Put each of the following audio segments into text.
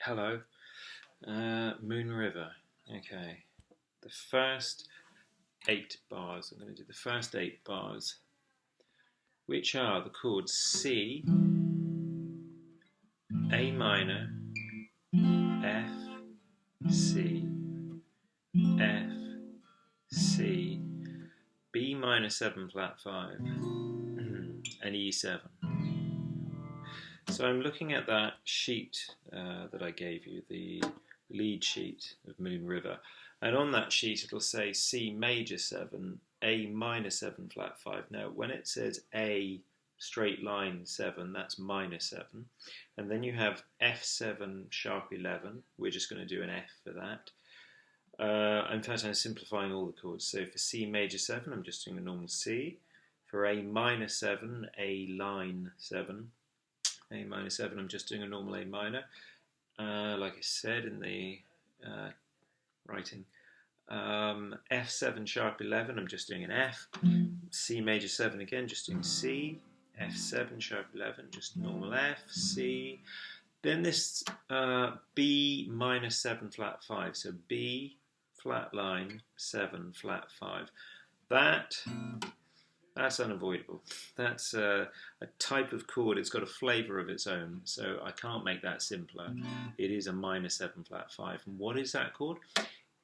Hello, Moon River. Okay, the first 8 bars. I'm going to do the first 8 bars, which are the chords C, A minor, F, C, F, C, B minor 7 flat 5, and E7. So I'm looking at that sheet that I gave you, the lead sheet of Moon River, and on that sheet it'll say C major 7, A minor 7 flat 5. Now when it says A straight line 7, that's minor 7, and then you have F7 sharp 11. We're just going to do an F for that. In fact, I'm simplifying all the chords. So for C major 7, I'm just doing a normal C. For A minor 7, A line 7. A minor 7, I'm just doing a normal A minor, like I said in the writing. F7 sharp 11, I'm just doing an F. C major 7 again, just doing C. F7 sharp 11, just normal F, C. Then this B minor 7 flat 5, so B flat line 7 flat 5. That's unavoidable. That's a type of chord. It's got a flavour of its own, so I can't make that simpler. It is a minor 7 flat 5. And what is that chord?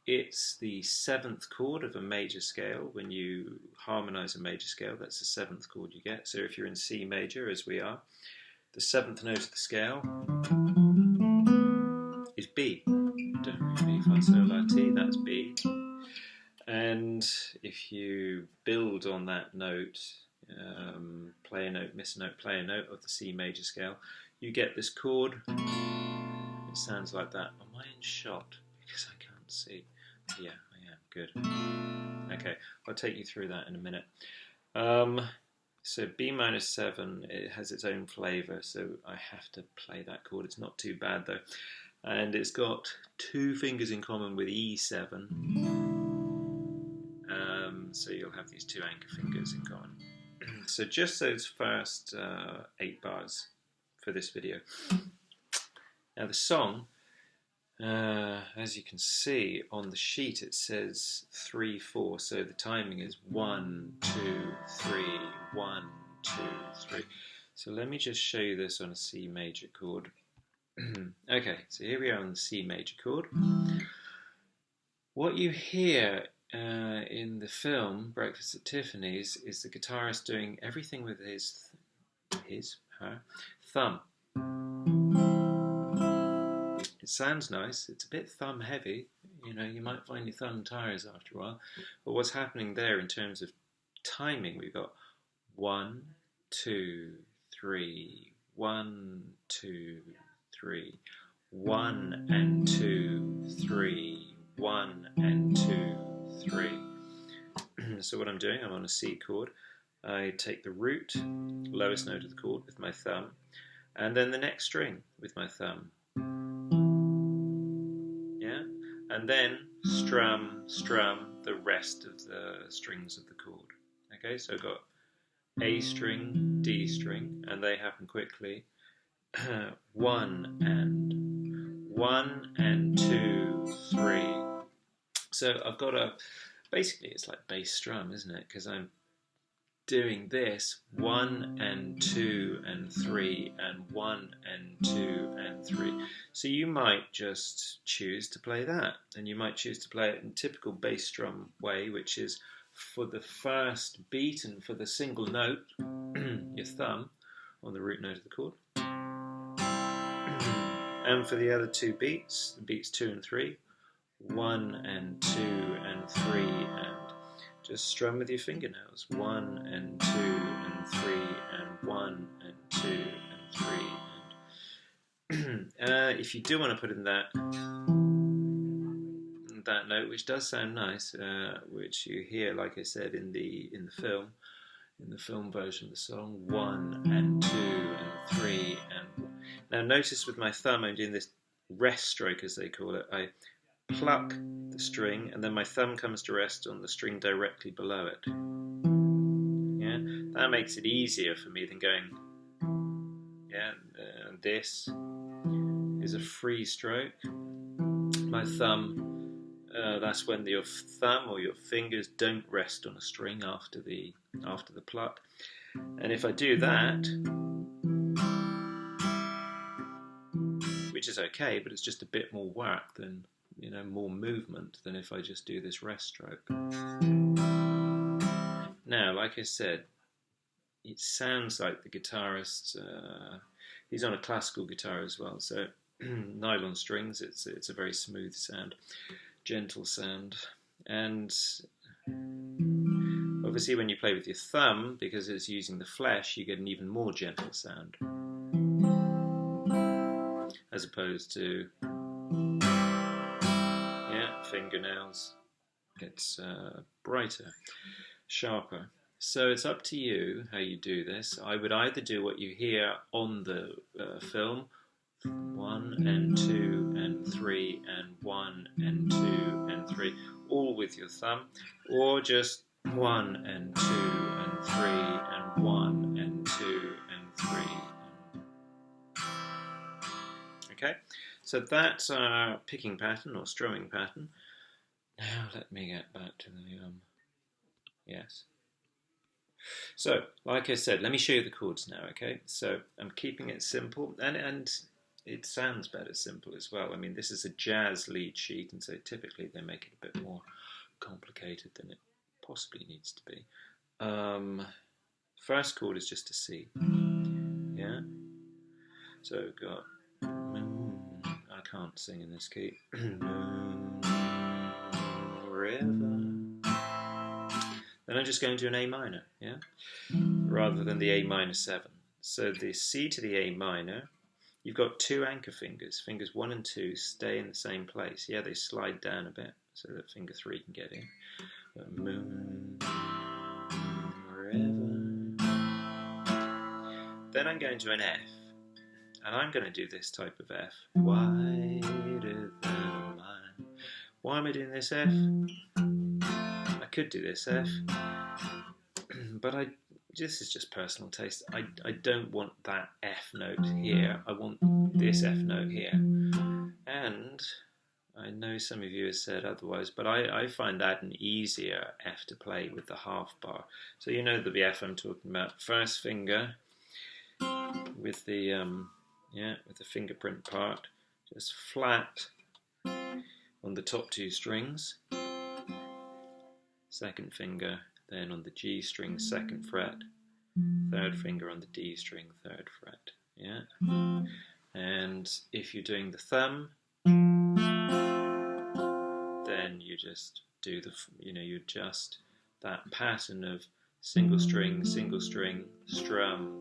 It's the 7th chord of a major scale. When you harmonise a major scale, that's the 7th chord you get. So if you're in C major, as we are, the 7th note of the scale is B. Do, re, mi, fa, sol, la, ti, that's B. And if you build on that note, play a note, miss a note, play a note of the C major scale, you get this chord. It sounds like that. Am I in shot? Because I can't see. Yeah, I am. Good. Okay, I'll take you through that in a minute. So B minor 7, it has its own flavour, so I have to play that chord. It's not too bad though. And it's got 2 fingers in common with E7. So you'll have these 2 anchor fingers in common. So just those first 8 bars for this video. Now the song, as you can see on the sheet, it says 3/4. So the timing is 1, 2, 3, 1, 2, 3. So let me just show you this on a C major chord. Okay, so here we are on the C major chord. What you hear in the film Breakfast at Tiffany's is the guitarist doing everything with her thumb. It sounds nice. It's a bit thumb heavy. You know, you might find your thumb tires after a while. But what's happening there in terms of timing, we've got 1, 2, 3, 1, 2, 3, 1 and 2, 3, 1 and 2, 3. So what I'm doing, I'm on a C chord. I take the root, lowest note of the chord, with my thumb, and then the next string with my thumb. Yeah, and then strum the rest of the strings of the chord. Okay, so I've got A string, D string, and they happen quickly. 1 and 2, 3. So I've got basically it's like bass strum, isn't it? Because I'm doing this 1 and 2 and 3 and 1 and 2 and 3. So you might just choose to play that, and you might choose to play it in typical bass drum way, which is for the first beat and for the single note, your thumb on the root note of the chord. And for the other 2 beats, beats 2 and 3, 1 and 2 and 3, and just strum with your fingernails. 1 and 2 and 3 and 1 and 2 and 3. And if you do want to put in that note, which does sound nice, which you hear, like I said, in the film version of the song, 1 and 2 and 3 and. Now notice with my thumb I'm doing this rest stroke, as they call it. I pluck the string and then my thumb comes to rest on the string directly below it. Yeah, that makes it easier for me than going this is a free stroke. My thumb, that's when your thumb or your fingers don't rest on a string after the pluck. And if I do that, which is okay, but it's just a bit more work than, more movement than if I just do this rest stroke. Now, like I said, it sounds like the guitarist, he's on a classical guitar as well, so nylon strings, it's a very smooth sound, gentle sound, and obviously when you play with your thumb, because it's using the flesh, you get an even more gentle sound, as opposed to, fingernails, it's brighter, sharper. So it's up to you how you do this. I would either do what you hear on the film, 1 and 2 and 3 and 1 and 2 and 3, all with your thumb, or just 1 and 2 and 3 and 1 and 2 and 3. Okay, so that's our picking pattern or strumming pattern. Now let me get back to the yes. So, like I said, let me show you the chords now, okay? So, I'm keeping it simple, and it sounds better simple as well. I mean, this is a jazz lead sheet, and so typically they make it a bit more complicated than it possibly needs to be. First chord is just a C, yeah? So, we've got, I can't sing in this key, river. Then I'm just going to an A minor, yeah? Rather than the A minor 7. So the C to the A minor, you've got 2 anchor fingers. Fingers 1 and 2 stay in the same place. Yeah, they slide down a bit so that finger 3 can get in. Moon, river. Then I'm going to an F. And I'm going to do this type of F. Wider than mine. Why am I doing this F? I could do this F, but this is just personal taste. I don't want that F note here. I want this F note here. And I know some of you have said otherwise, but I find that an easier F to play with the half bar. So you know the F I'm talking about. First finger with the with the fingerprint part, just flat on the top 2 strings. Second finger then on the G string, 2nd fret. Third finger on the D string, 3rd fret. Yeah. And if you're doing the thumb, then you just do you adjust that pattern of single string, strum,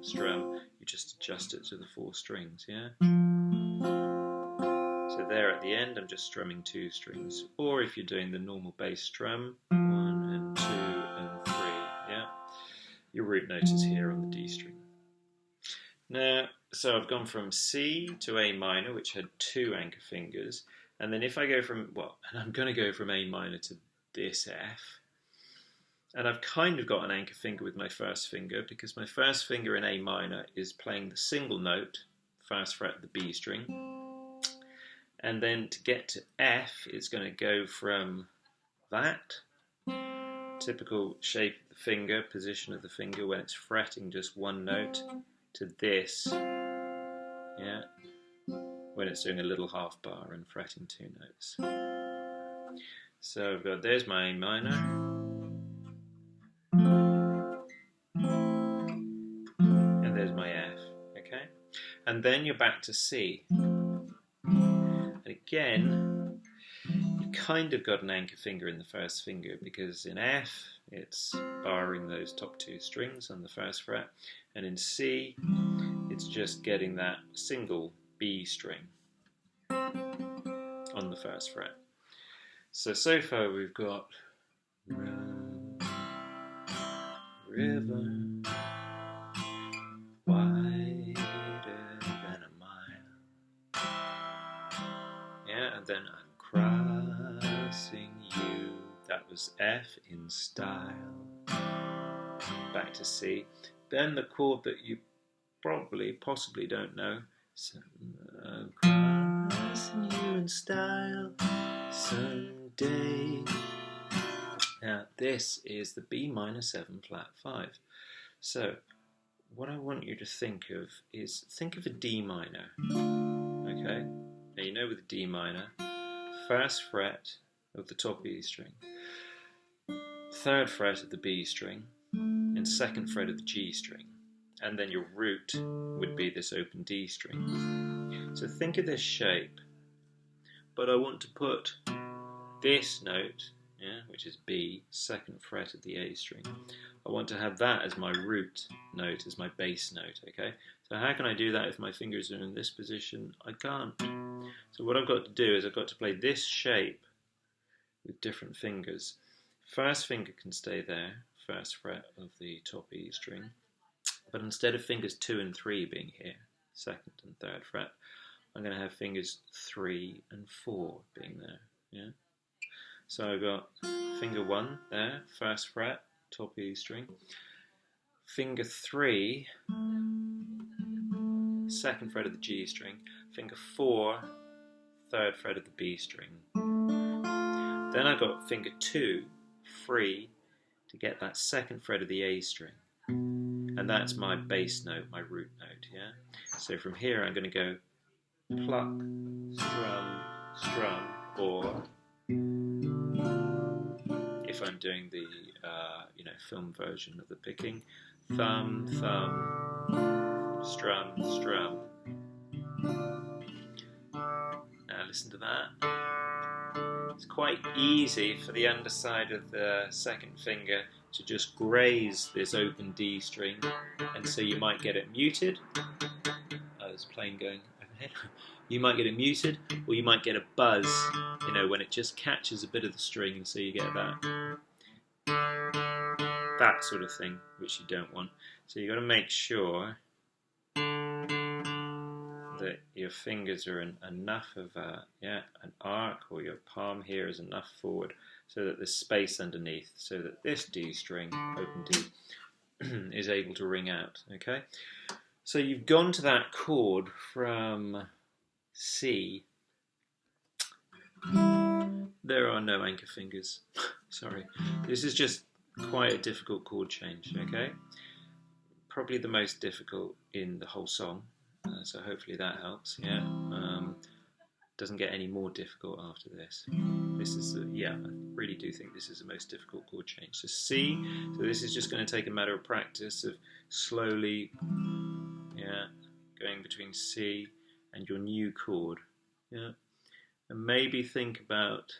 strum. You just adjust it to the 4 strings. Yeah. So there at the end, I'm just strumming 2 strings. Or if you're doing the normal bass strum, 1 and 2 and 3, yeah? Your root note is here on the D string. Now, so I've gone from C to A minor, which had 2 anchor fingers. And then if I go and I'm going to go from A minor to this F. And I've kind of got an anchor finger with my first finger, because my first finger in A minor is playing the single note, 1st fret of the B string. And then to get to F, it's going to go from that typical shape of the finger, position of the finger when it's fretting just 1 note, to this, yeah, when it's doing a little half bar and fretting 2 notes. So I've got, there's my A minor, and there's my F, okay? And then you're back to C. Again, you've kind of got an anchor finger in the first finger, because in F it's barring those top 2 strings on the 1st fret, and in C it's just getting that single B string on the 1st fret. So far we've got river wider than a mile. Yeah, and then I'm crossing you. That was F in style. Back to C. Then the chord that you possibly don't know. So, in style someday. Now this is the B minor 7 flat 5. So what I want you to think of is, think of a D minor. Okay? Now you know with a D minor, first fret of the top E string, third fret of the B string, and second fret of the G string. And then your root would be this open D string. So think of this shape, but I want to put this note, which is B, second fret of the A string. I want to have that as my root note, as my bass note, okay? So how can I do that if my fingers are in this position? I can't. So what I've got to do is I've got to play this shape with different fingers. First finger can stay there, first fret of the top E string, but instead of fingers 2 and 3 being here, second and third fret, I'm going to have fingers 3 and 4 being there, yeah? So I've got finger 1 there, first fret, top E string, finger 3, second fret of the G string, finger 4, third fret of the B string. Then I've got finger 2, free, to get that second fret of the A string. And that's my bass note, my root note, yeah? So from here I'm going to go pluck, strum, strum, or if I'm doing the film version of the picking, thumb, thumb, strum, strum. Now listen to that. It's quite easy for the underside of the second finger to just graze this open D string, and so you might get it muted. Oh, there's a plane going overhead. You might get it muted, or you might get a buzz, when it just catches a bit of the string, and so you get that sort of thing, which you don't want. So you've got to make sure that your fingers are in enough of an arc, or your palm here is enough forward, so that there's space underneath, so that this D string, open D, is able to ring out, okay? So you've gone to that chord from C. There are no anchor fingers. Sorry. This is just quite a difficult chord change, okay? Probably the most difficult in the whole song, so hopefully that helps, yeah. Doesn't get any more difficult after this. This is, I really do think this is the most difficult chord change. So C, so this is just going to take a matter of practice of slowly, going between C and your new chord, and maybe think about,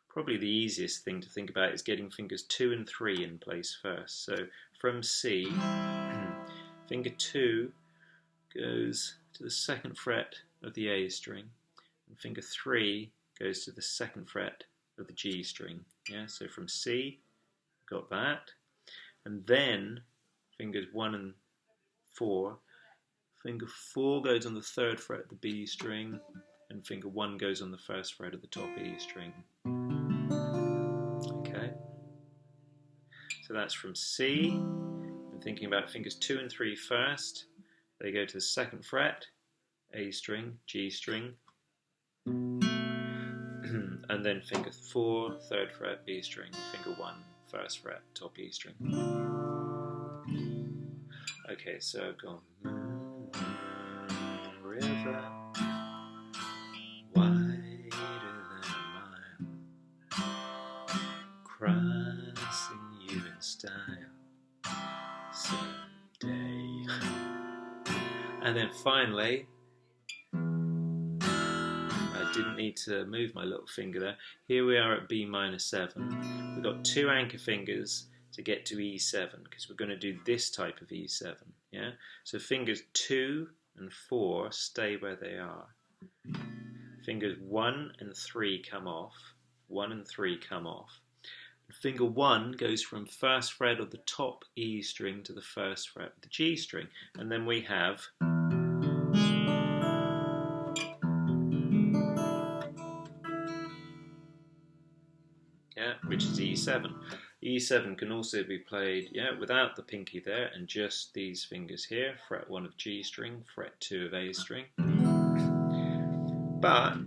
probably the easiest thing to think about is getting fingers 2 and 3 in place first. So from C, finger 2 goes to the second fret of the A string, and finger 3 goes to the second fret of the G string. Yeah, so from C, got that, and then fingers 1 and 4. Finger 4 goes on the third fret of the B string, and finger 1 goes on the first fret of the top E string. Okay, so that's from C. I'm thinking about fingers 2 and 3 first. They go to the second fret, A string, G string, and then finger 4, third fret, B string, finger 1, first fret, top E string. Okay, so I've gone river wider than a mile, crossing you in style someday. And then finally, I didn't need to move my little finger there. Here we are at B minor 7. We've got 2 anchor fingers to get to E7, because we're going to do this type of E7. Yeah. So fingers 2 and 4 stay where they are. Fingers 1 and 3 come off. 1 and 3 come off. Finger 1 goes from first fret of the top E string to the first fret of the G string, and then we have which is E7. E7 can also be played without the pinky there and just these fingers here, fret 1 of G string, fret 2 of A string. But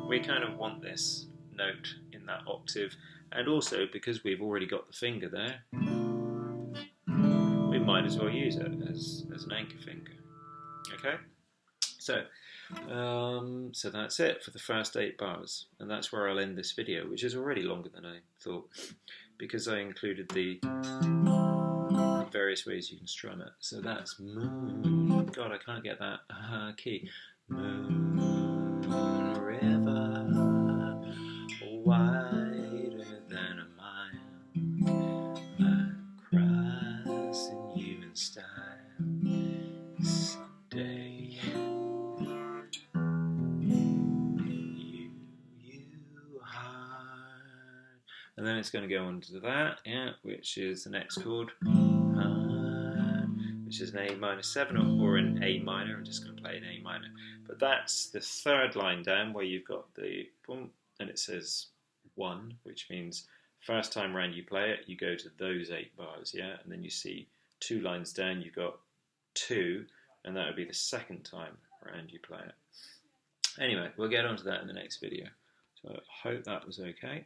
we kind of want this note in that octave, and also because we've already got the finger there, we might as well use it as an anchor finger. Okay, so so that's it for the first 8 bars, and that's where I'll end this video, which is already longer than I thought, because I included the various ways you can strum it. So that's moon. God, I can't get that key. Moon river, wider than a mile, crossing you in style. Someday, you heart. And then it's going to go on to that, yeah, which is the next chord, which is an A minor 7 or an A minor. I'm just going to play an A minor. But that's the third line down where you've got the boom, and it says 1, which means first time round you play it, you go to those 8 bars, yeah? And then you see 2 lines down, you've got 2, and that would be the second time round you play it. Anyway, we'll get onto that in the next video. So I hope that was okay.